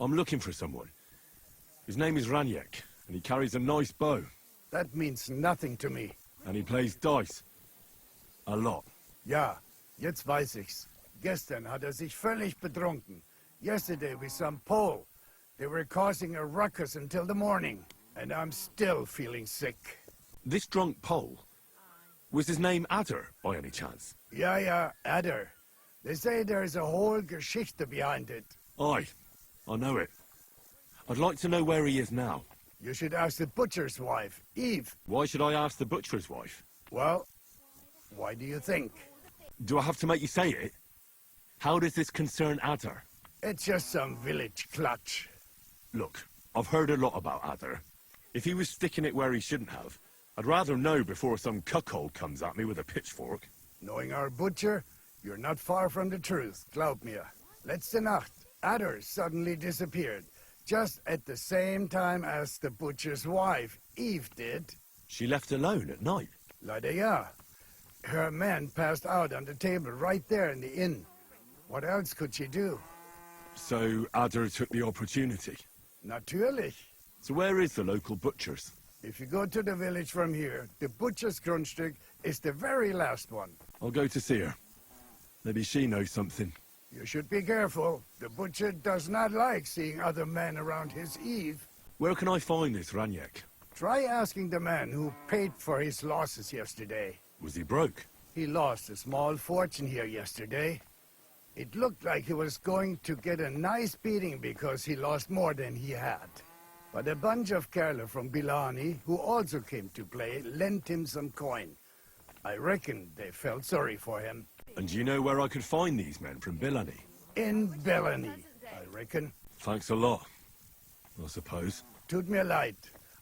I'm looking for someone. His name is Raniek, and he carries a nice bow. That means nothing to me. And he plays dice. A lot. Ja, jetzt weiß ich's. Gestern hat sich völlig betrunken. Yesterday with some Pole. They were causing a ruckus until the morning. And I'm still feeling sick. This drunk Pole, was his name Adder, by any chance? Ja, Adder. They say there's a whole Geschichte behind it. Aye, I know it. I'd like to know where he is now. You should ask the butcher's wife, Eve. Why should I ask the butcher's wife? Well, why do you think? Do I have to make you say it? How does this concern Adder? It's just some village clutch. Look, I've heard a lot about Adder. If he was sticking it where he shouldn't have, I'd rather know before some cuckold comes at me with a pitchfork. Knowing our butcher, you're not far from the truth, glaub mir. Letzte Nacht, Adder suddenly disappeared, just at the same time as the butcher's wife, Eve, did. She left alone at night? Leider ja. Her man passed out on the table right there in the inn. What else could she do? So Adder took the opportunity? Natürlich. So where is the local butcher's? If you go to the village from here, the butcher's Grundstück is the very last one. I'll go to see her. Maybe she knows something. You should be careful. The butcher does not like seeing other men around his Eve. Where can I find this Raniek? Try asking the man who paid for his losses yesterday. Was he broke? He lost a small fortune here yesterday. It looked like he was going to get a nice beating because he lost more than he had. But a bunch of Kerle from Bilani, who also came to play, lent him some coin. I reckon they felt sorry for him. And do you know where I could find these men from Bilani? In Bellany, I reckon. Thanks a lot, I suppose. Tut mir leid.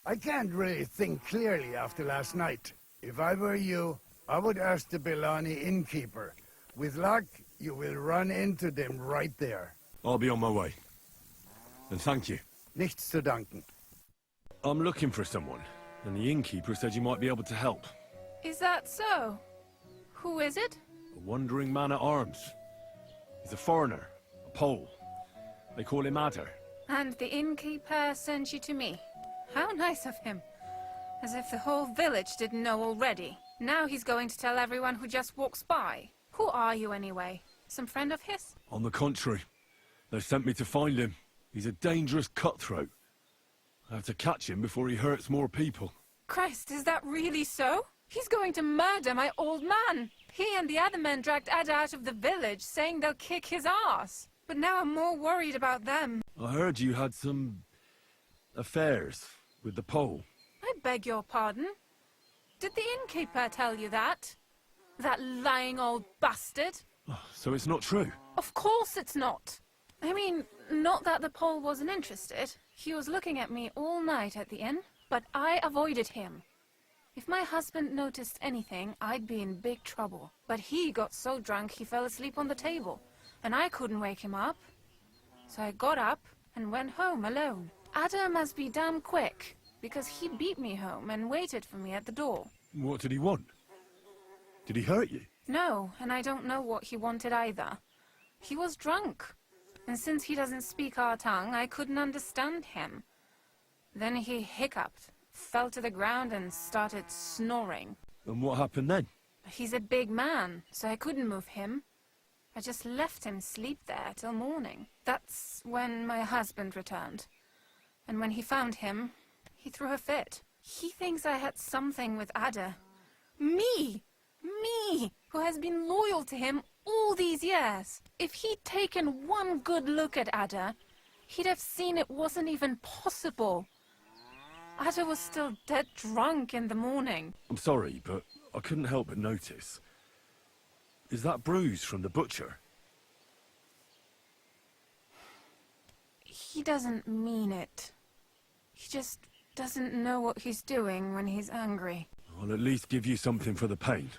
I can't really think clearly after last night. If I were you, I would ask the Bellani innkeeper. With luck, you will run into them right there. I'll be on my way. And thank you. Nichts zu danken. I'm looking for someone, and the innkeeper said you might be able to help. Is that so? Who is it? A wandering man at arms. He's a foreigner, a Pole. They call him Adder. And the innkeeper sent you to me. How nice of him. As if the whole village didn't know already. Now he's going to tell everyone who just walks by. Who are you anyway? Some friend of his? On the contrary, they sent me to find him. He's a dangerous cutthroat. I have to catch him before he hurts more people. Christ, is that really so? He's going to murder my old man. He and the other men dragged Ada out of the village, saying they'll kick his ass. But now I'm more worried about them. I heard you had some affairs with the Pole. I beg your pardon? Did the innkeeper tell you that? That lying old bastard? Oh, so it's not true? Of course it's not. I mean, not that the Pole wasn't interested. He was looking at me all night at the inn, but I avoided him. If my husband noticed anything, I'd be in big trouble. But he got so drunk he fell asleep on the table, and I couldn't wake him up. So I got up and went home alone. Ada must be damn quick, because he beat me home and waited for me at the door. What did he want? Did he hurt you? No, and I don't know what he wanted either. He was drunk, and since he doesn't speak our tongue, I couldn't understand him. Then he hiccuped, fell to the ground and started snoring. And what happened then? He's a big man, so I couldn't move him. I just left him sleep there till morning. That's when my husband returned. And when he found him, he threw a fit. He thinks I had something with Ada. Me! Me! Who has been loyal to him all these years. If he'd taken one good look at Ada, he'd have seen it wasn't even possible. Ada was still dead drunk in the morning. I'm sorry, but I couldn't help but notice. Is that bruise from the butcher? He doesn't mean it. He just doesn't know what he's doing when he's angry. I'll at least give you something for the pain.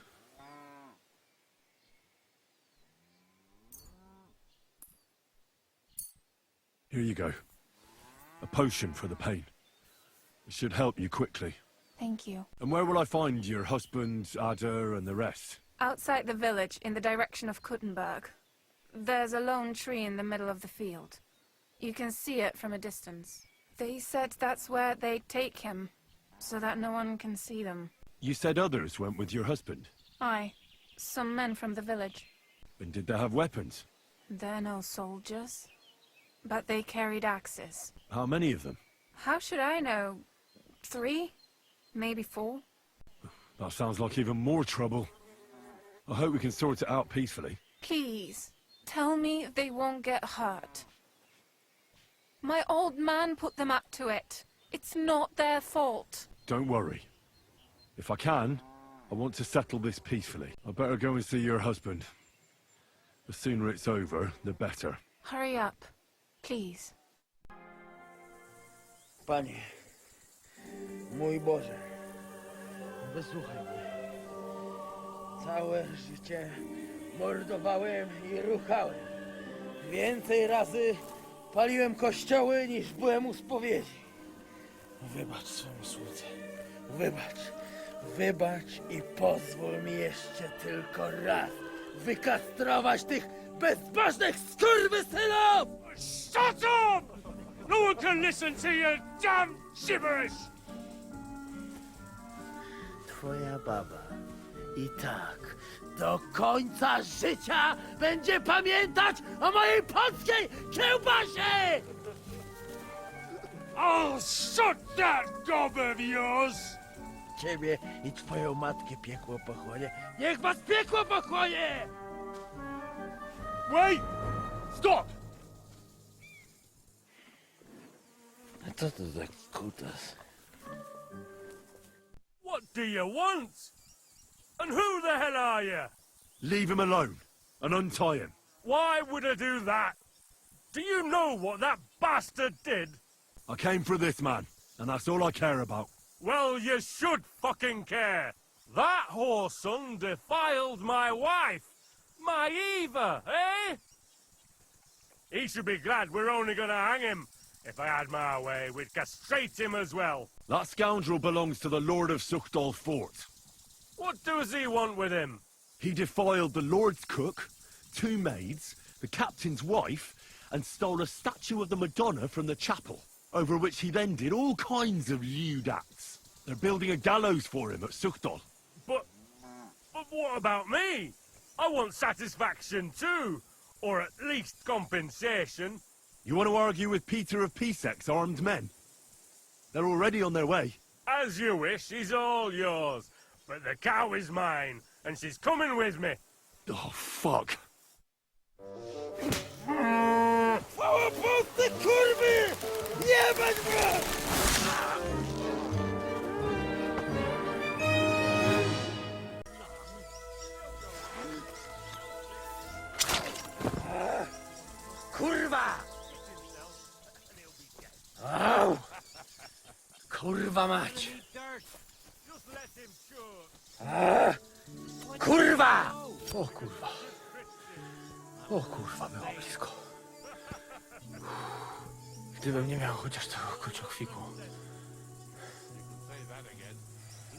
Here you go. A potion for the pain. It should help you quickly. Thank you. And where will I find your husband, Ada, and the rest? Outside the village, in the direction of Kuttenberg. There's a lone tree in the middle of the field. You can see it from a distance. They said that's where they'd take him, so that no one can see them. You said others went with your husband. Aye, some men from the village. And did they have weapons? They're no soldiers, but they carried axes. How many of them? How should I know? 3? Maybe 4? That sounds like even more trouble. I hope we can sort it out peacefully. Please, tell me they won't get hurt. My old man put them up to it. It's not their fault. Don't worry. If I can, I want to settle this peacefully. I better go and see your husband. The sooner it's over, the better. Hurry up, please. Panie, mój Boże, wysłuchaj mnie. Całe życie mordowałem i ruchałem. Więcej razy paliłem kościoły, niż byłem u spowiedzi. Wybacz swemu słudze. Wybacz i pozwól mi jeszcze tylko raz wykastrować tych bezbożnych skurwysynów! Shut up! No one can listen to your damn gibberish! Twoja baba i tak do końca życia będzie pamiętać o mojej polskiej kiełbasie! I'll shut that gob of yours! Ciebie i twoją matkę piekło pochłonie. Niech was piekło pochłonie! Wait! Stop! A co to za kutas? What do you want? And who the hell are you? Leave him alone and untie him. Why would I do that? Do you know what that bastard did? I came for this man, and that's all I care about. Well, you should fucking care. That whoreson defiled my wife. My Eva, eh? He should be glad we're only gonna hang him. If I had my way, we'd castrate him as well. That scoundrel belongs to the Lord of Suchdal Fort. What does he want with him? He defiled the Lord's cook, 2 maids, the captain's wife, and stole a statue of the Madonna from the chapel, over which he then did all kinds of lewd acts. They're building a gallows for him at Suchdal. But what about me? I want satisfaction too, or at least compensation. You want to argue with Peter of Peaceck's armed men? They're already on their way. As you wish, he's all yours. But the cow is mine, and she's coming with me. Oh, fuck. Chwała Polsce, kurwy! Jebać mnie! Kurwa! Au! Kurwa mać! Kurwa! O kurwa! O kurwa, było blisko. Gdybym nie miał chociaż tego kociokwiku.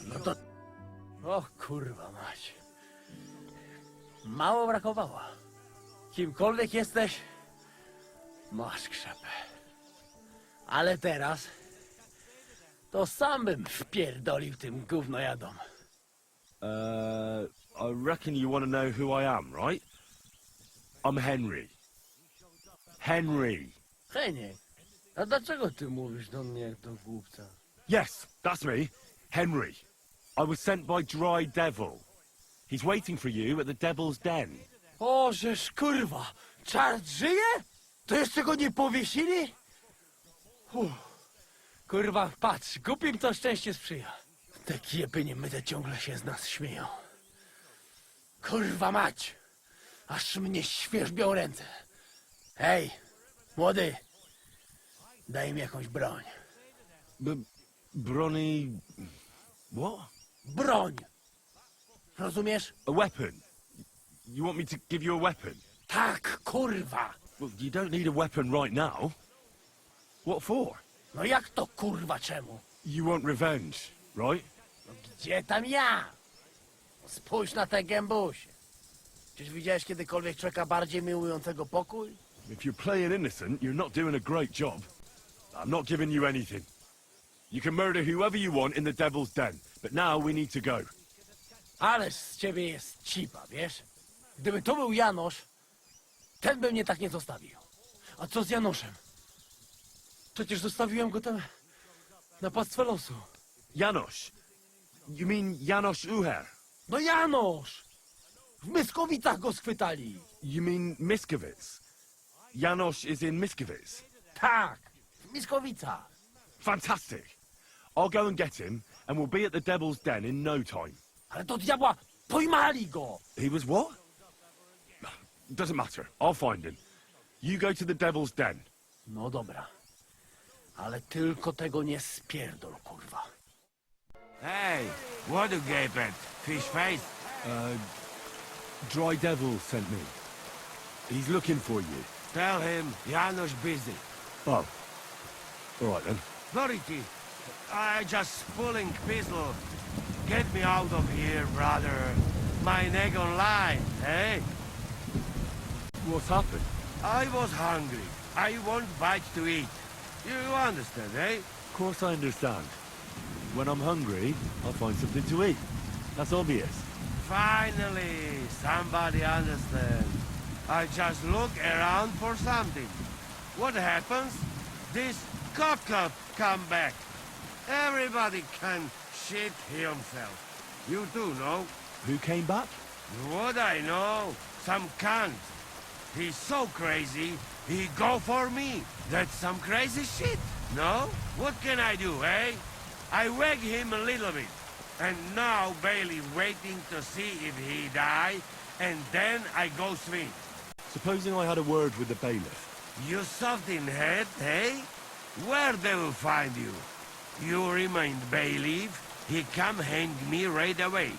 No to... O kurwa mać. Mało brakowało. Kimkolwiek jesteś, masz krzepę. Ale teraz... to sam bym wpierdolił tym gównojadom. I reckon you want to know who I am, right? I'm Henry. Henry. Heniek, a dlaczego ty mówisz do mnie jak do głupca? Yes, that's me. Henry. I was sent by Dry Devil. He's waiting for you at the Devil's Den. O, żeż kurwa! Czart żyje? To jeszcze go nie powiesili? Kurwa, patrz, głupim to szczęście sprzyja. Te kiepy niemyte ciągle się z nas śmieją. Kurwa mać! Aż mnie świerzbią ręce. Hej, młody! Daj mi jakąś broń. Bronny... What? Broń! Rozumiesz? A weapon? You want me to give you a weapon? Tak, kurwa! Well, you don't need a weapon right now. What for? No jak to kurwa czemu? You want revenge, right? No gdzie tam ja? Spójrz na te gębusie. Czyż widziałeś kiedykolwiek człowieka bardziej miłującego pokój? If you're playing innocent, you're not doing a great job. I'm not giving you anything. You can murder whoever you want in the Devil's Den, but now we need to go. Ależ z ciebie jest cipa, wiesz? Gdyby to był Janosz, ten by mnie tak nie zostawił. A co z Janoszem? Przecież zostawiłem go tam na pastwę losu. Janosz. You mean Janosz Uher? No Janosz! W Myskowicach go schwytali. You mean Miskovic? Janosz is in Miskovic? Tak, w Myskowicach. Fantastic. I'll go and get him, and we'll be at the Devil's Den in no time. Ale do diabła, pojmali go! He was what? Doesn't matter. I'll find him. You go to the Devil's Den. No dobra. Ale tylko tego nie spierdol, kurwa. Hey, what you gape at? Fish face? Dry Devil sent me. He's looking for you. Tell him Janusz busy. Oh. All right then. Verity, I just pulling pistol. Get me out of here, brother. My neck on line, eh? What's happened? I was hungry. I want bite to eat. You understand, eh? Of course I understand. When I'm hungry, I'll find something to eat. That's obvious. Finally, somebody understands. I just look around for something. What happens? This cock-up come back. Everybody can shit himself. You too, no? Who came back? What I know? Some cunt. He's so crazy, he go for me. That's some crazy shit, no? What can I do, eh? I wag him a little bit. And now Bailey waiting to see if he die, and then I go swing. Supposing I had a word with the bailiff. You soft in head, eh? Where they will find you? You remind bailiff, he come hang me right away.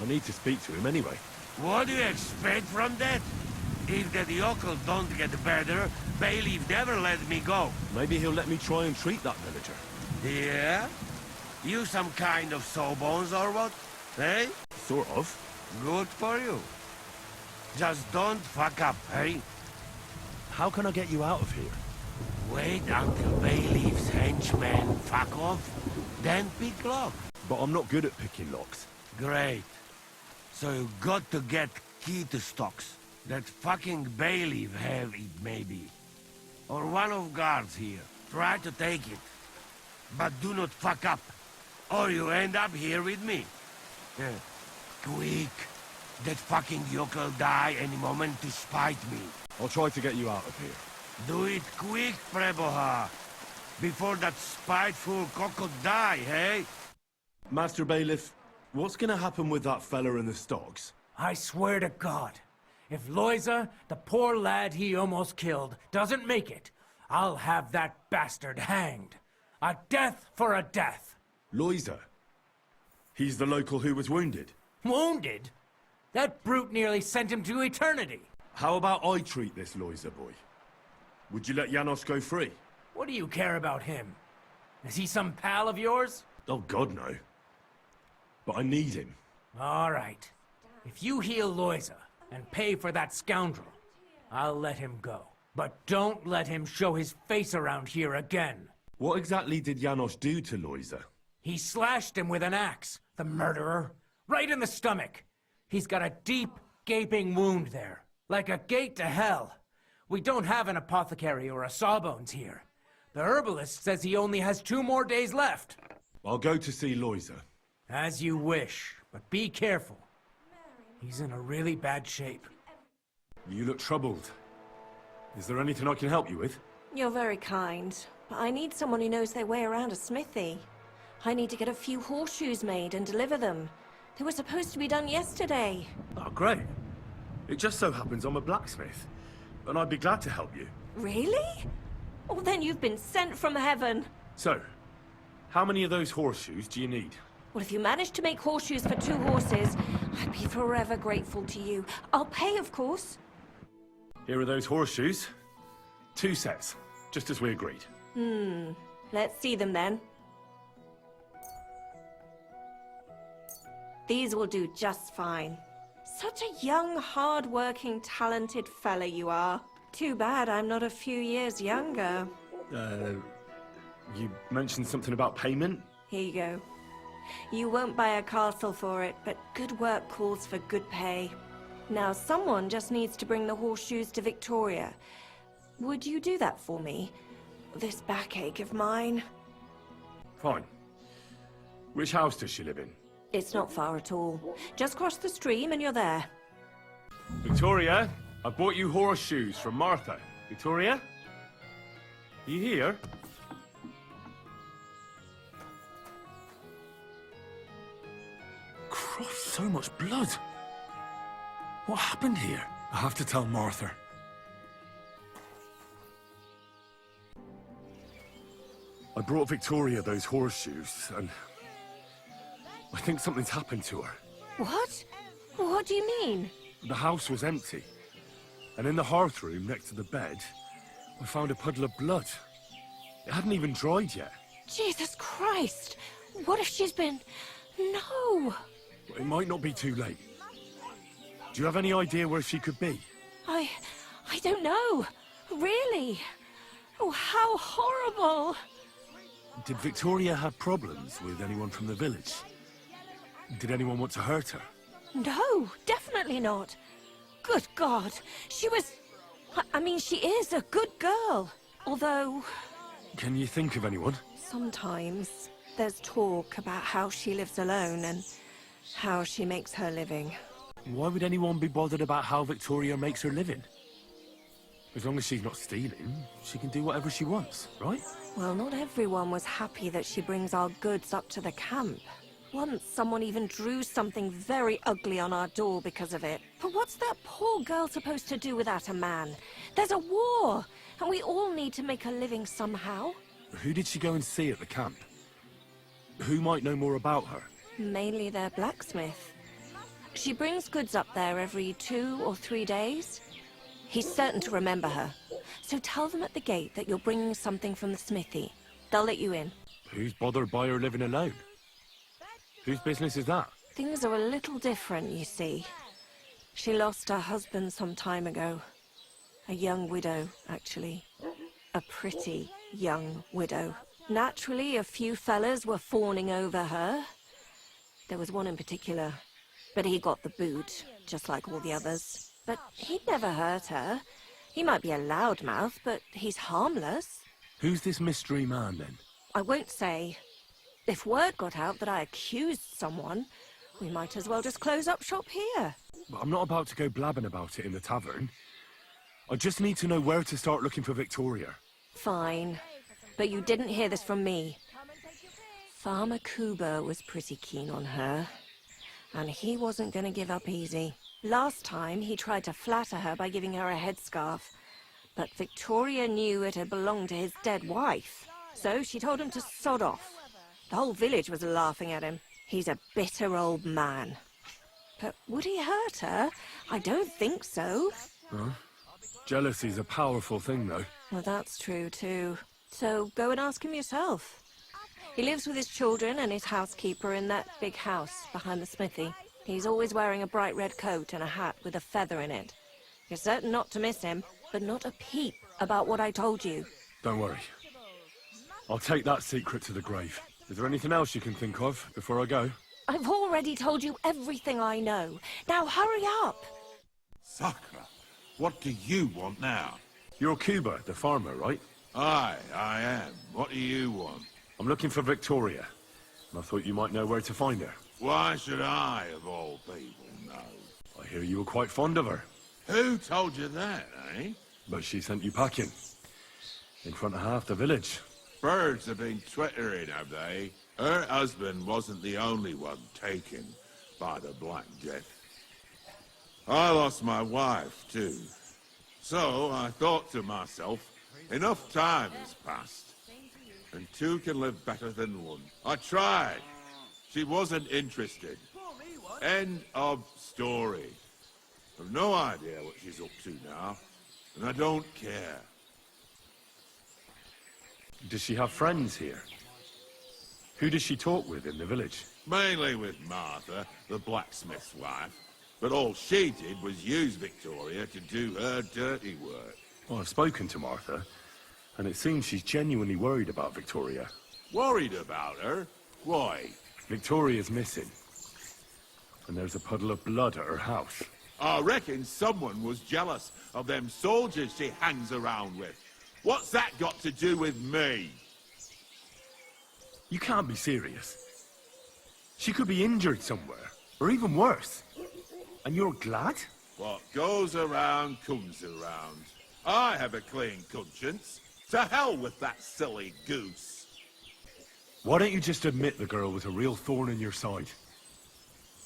I need to speak to him anyway. What do you expect from that? If the yokel don't get better, bailiff never let me go. Maybe he'll let me try and treat that villager. Yeah? You some kind of sawbones or what? Eh? Sort of. Good for you. Just don't fuck up, eh? How can I get you out of here? Wait until bailiff's henchmen fuck off, then pick lock. But I'm not good at picking locks. Great. So you got to get key to stocks. That fucking bailiff have it, maybe. Or one of guards here. Try to take it. But do not fuck up, or you end up here with me. Quick. That fucking yokel die any moment to spite me. I'll try to get you out of here. Do it quick, Preboha. Before that spiteful cock die, hey? Master Bailiff, what's gonna happen with that fella in the stocks? I swear to God, if Loiza, the poor lad he almost killed, doesn't make it, I'll have that bastard hanged. A death for a death. Loiza. He's the local who was wounded. Wounded? That brute nearly sent him to eternity. How about I treat this Loiza boy? Would you let Janos go free? What do you care about him? Is he some pal of yours? Oh, God, no. But I need him. All right. If you heal Loiza and pay for that scoundrel, I'll let him go. But don't let him show his face around here again. What exactly did Janos do to Loiza? He slashed him with an axe, the murderer, right in the stomach. He's got a deep, gaping wound there, like a gate to hell. We don't have an apothecary or a sawbones here. The herbalist says he only has 2 more days left. I'll go to see Loiza. As you wish, but be careful. He's in a really bad shape. You look troubled. Is there anything I can help you with? You're very kind, but I need someone who knows their way around a smithy. I need to get a few horseshoes made and deliver them. They were supposed to be done yesterday. Oh, great. It just so happens I'm a blacksmith, and I'd be glad to help you. Really? Oh, then you've been sent from heaven. So, how many of those horseshoes do you need? Well, if you manage to make horseshoes for 2 horses, I'd be forever grateful to you. I'll pay, of course. Here are those horseshoes. 2 sets, just as we agreed. Let's see them then. These will do just fine. Such a young, hard-working, talented fella you are. Too bad I'm not a few years younger. You mentioned something about payment? Here you go. You won't buy a castle for it, but good work calls for good pay. Now, someone just needs to bring the horseshoes to Victoria. Would you do that for me? This backache of mine. Fine. Which house does she live in? It's not far at all. Just cross the stream and you're there. Victoria, I bought you horseshoes from Martha. Victoria? Are you here? Christ, so much blood. What happened here? I have to tell Martha. I brought Victoria those horseshoes, and I think something's happened to her. What? What do you mean? The house was empty, and in the hearth room next to the bed, I found a puddle of blood. It hadn't even dried yet. Jesus Christ! What if she's been... No! It might not be too late. Do you have any idea where she could be? I don't know. Really? Oh, how horrible! Did Victoria have problems with anyone from the village? Did anyone want to hurt her? No, definitely not. Good God, she was... I mean, she is a good girl. Although... Can you think of anyone? Sometimes there's talk about how she lives alone and how she makes her living. Why would anyone be bothered about how Victoria makes her living? As long as she's not stealing, she can do whatever she wants, right? Well, not everyone was happy that she brings our goods up to the camp. Once, someone even drew something very ugly on our door because of it. But what's that poor girl supposed to do without a man? There's a war, and we all need to make a living somehow. Who did she go and see at the camp? Who might know more about her? Mainly their blacksmith. She brings goods up there every 2 or 3 days. He's certain to remember her. So tell them at the gate that you're bringing something from the smithy. They'll let you in. Who's bothered by her living alone? Whose business is that? Things are a little different, you see. She lost her husband some time ago. A young widow, actually. A pretty young widow. Naturally, a few fellas were fawning over her. There was one in particular. But he got the boot, just like all the others. But he'd never hurt her. He might be a loudmouth, but he's harmless. Who's this mystery man, then? I won't say. If word got out that I accused someone, we might as well just close up shop here. I'm not about to go blabbing about it in the tavern. I just need to know where to start looking for Victoria. Fine. But you didn't hear this from me. Farmer Kuba was pretty keen on her. And he wasn't going to give up easy. Last time, he tried to flatter her by giving her a headscarf. But Victoria knew it had belonged to his dead wife. So she told him to sod off. The whole village was laughing at him. He's a bitter old man. But would he hurt her? I don't think so. Huh? Jealousy's a powerful thing, though. Well, that's true, too. So go and ask him yourself. He lives with his children and his housekeeper in that big house behind the smithy. He's always wearing a bright red coat and a hat with a feather in it. You're certain not to miss him, but not a peep about what I told you. Don't worry. I'll take that secret to the grave. Is there anything else you can think of before I go? I've already told you everything I know. Now hurry up! Sakra, what do you want now? You're Cuba, the farmer, right? Aye, I am. What do you want? I'm looking for Victoria, and I thought you might know where to find her. Why should I, of all people, know? I hear you were quite fond of her, Who told you that, eh? but she sent you packing. In front of half the village. Birds have been twittering, have they? Her husband wasn't the only one taken by the Black Death. I lost my wife, too. So I thought to myself, enough time has passed, and two can live better than one. I tried. She wasn't interested. End of story. I've no idea what she's up to now, and I don't care. Does she have friends here? Who does she talk with in the village? Mainly with Martha, the blacksmith's wife. But all she did was use Victoria to do her dirty work. Well, I've spoken to Martha, and it seems she's genuinely worried about Victoria. Worried about her? Why? Victoria's missing. And there's a puddle of blood at her house. I reckon someone was jealous of them soldiers she hangs around with. What's that got to do with me? You can't be serious. She could be injured somewhere, or even worse. And you're glad? What goes around comes around. I have a clean conscience. To hell with that silly goose. Why don't you just admit the girl was a real thorn in your side?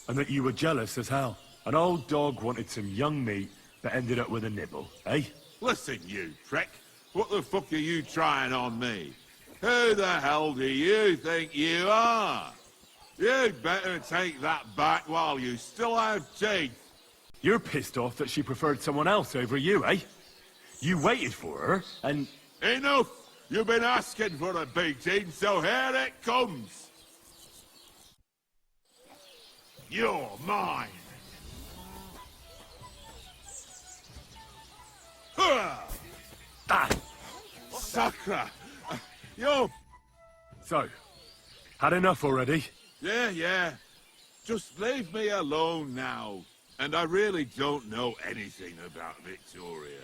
And that you were jealous as hell. An old dog wanted some young meat that ended up with a nibble, eh? Listen, you prick. What the fuck are you trying on me? Who the hell do you think you are? You'd better take that back while you still have teeth. You're pissed off that she preferred someone else over you, eh? You waited for her, and... Enough! You've been asking for a beating, so here it comes! You're mine! Ah! Sacra! You're... So, had enough already? Yeah. Just leave me alone now. And I really don't know anything about Victoria.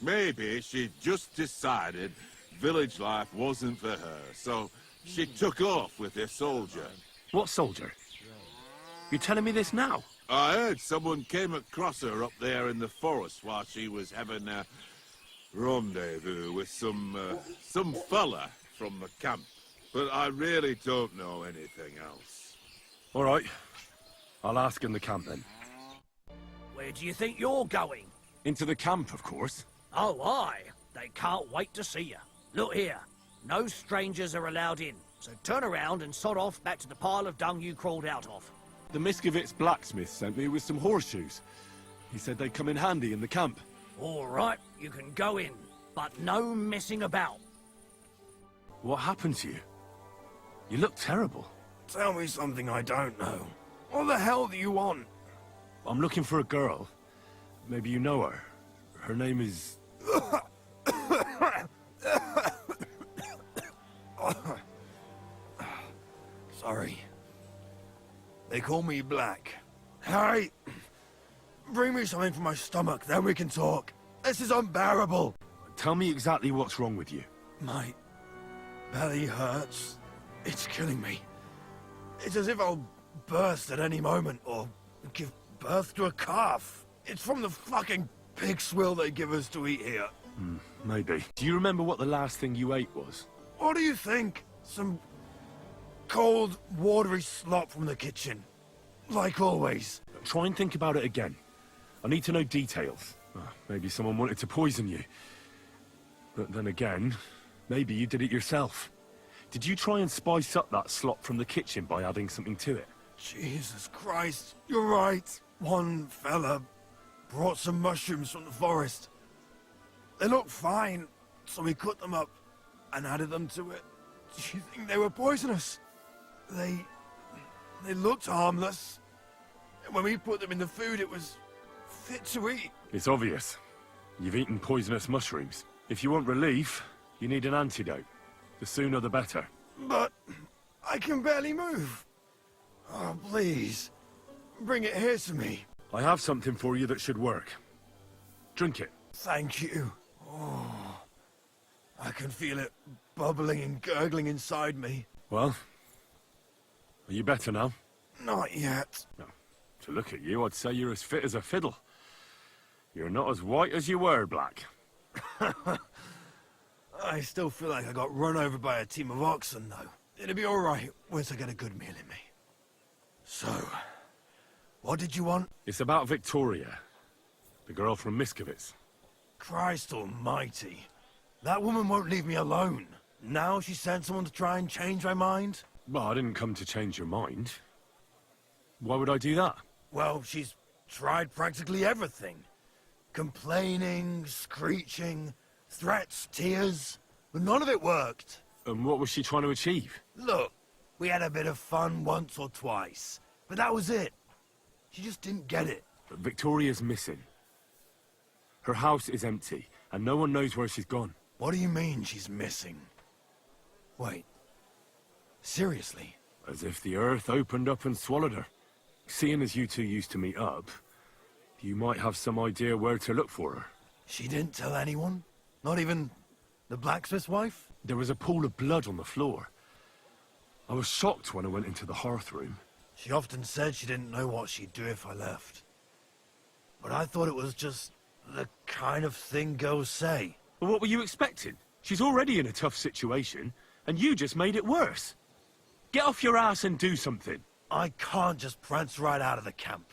Maybe she just decided village life wasn't for her, so she took off with her soldier. What soldier? You're telling me this now? I heard someone came across her up there in the forest while she was having a rendezvous with some fella from the camp. But I really don't know anything else. All right. I'll ask in the camp then. Where do you think you're going? Into the camp, of course. Oh, aye. They can't wait to see you. Look here. No strangers are allowed in, so turn around and sod off back to the pile of dung you crawled out of. The Miskovitz blacksmith sent me with some horseshoes. He said they'd come in handy in the camp. All right, you can go in, but no messing about. What happened to you? You look terrible. Tell me something I don't know. What the hell do you want? I'm looking for a girl. Maybe you know her. Her name is... Sorry. They call me Black. Harry, bring me something for my stomach, then we can talk. This is unbearable. Tell me exactly what's wrong with you. My belly hurts. It's killing me. It's as if I'll burst at any moment, or give birth to a calf. It's from the fucking pig swill they give us to eat here. Maybe. Do you remember what the last thing you ate was? What do you think? Some cold, watery slop from the kitchen. Like always. Try and think about it again. I need to know details. Maybe someone wanted to poison you. But then again, maybe you did it yourself. Did you try and spice up that slop from the kitchen by adding something to it? Jesus Christ, you're right. One fella brought some mushrooms from the forest. They looked fine, so we cut them up and added them to it. Do you think they were poisonous? They looked harmless. And when we put them in the food, it was fit to eat. It's obvious. You've eaten poisonous mushrooms. If you want relief, you need an antidote. The sooner the better. But I can barely move. Oh, please. Bring it here to me. I have something for you that should work. Drink it. Thank you. Oh, I can feel it bubbling and gurgling inside me. Well, are you better now? Not yet. No. To look at you, I'd say you're as fit as a fiddle. You're not as white as you were, Black. I still feel like I got run over by a team of oxen, though. It'll be all right once I get a good meal in me. So, what did you want? It's about Victoria, the girl from Miskovitz. Christ almighty. That woman won't leave me alone. Now she sent someone to try and change my mind? Well, I didn't come to change your mind. Why would I do that? Well, she's tried practically everything. Complaining, screeching, threats, tears, but none of it worked. And what was she trying to achieve? Look, we had a bit of fun once or twice, but that was it. She just didn't get it. Victoria's missing. Her house is empty, and no one knows where she's gone. What do you mean she's missing? Wait. Seriously? As if the earth opened up and swallowed her. Seeing as you two used to meet up, you might have some idea where to look for her. She didn't tell anyone? Not even the blacksmith's wife? There was a pool of blood on the floor. I was shocked when I went into the hearth room. She often said she didn't know what she'd do if I left. But I thought it was just the kind of thing girls say. Well, what were you expecting? She's already in a tough situation, and you just made it worse. Get off your ass and do something. I can't just prance right out of the camp.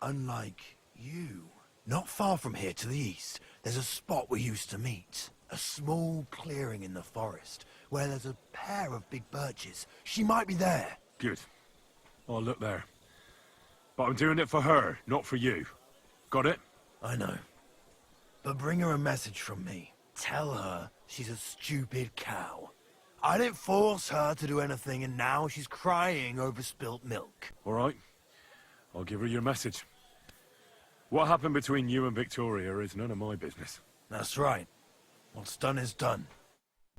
Unlike you. Not far from here to the east, there's a spot we used to meet. A small clearing in the forest, where there's a pair of big birches. She might be there. Good. I'll look there. But I'm doing it for her, not for you. Got it? I know. But bring her a message from me. Tell her she's a stupid cow. I didn't force her to do anything, and now she's crying over spilt milk. All right. I'll give her your message. What happened between you and Victoria is none of my business. That's right. What's done is done.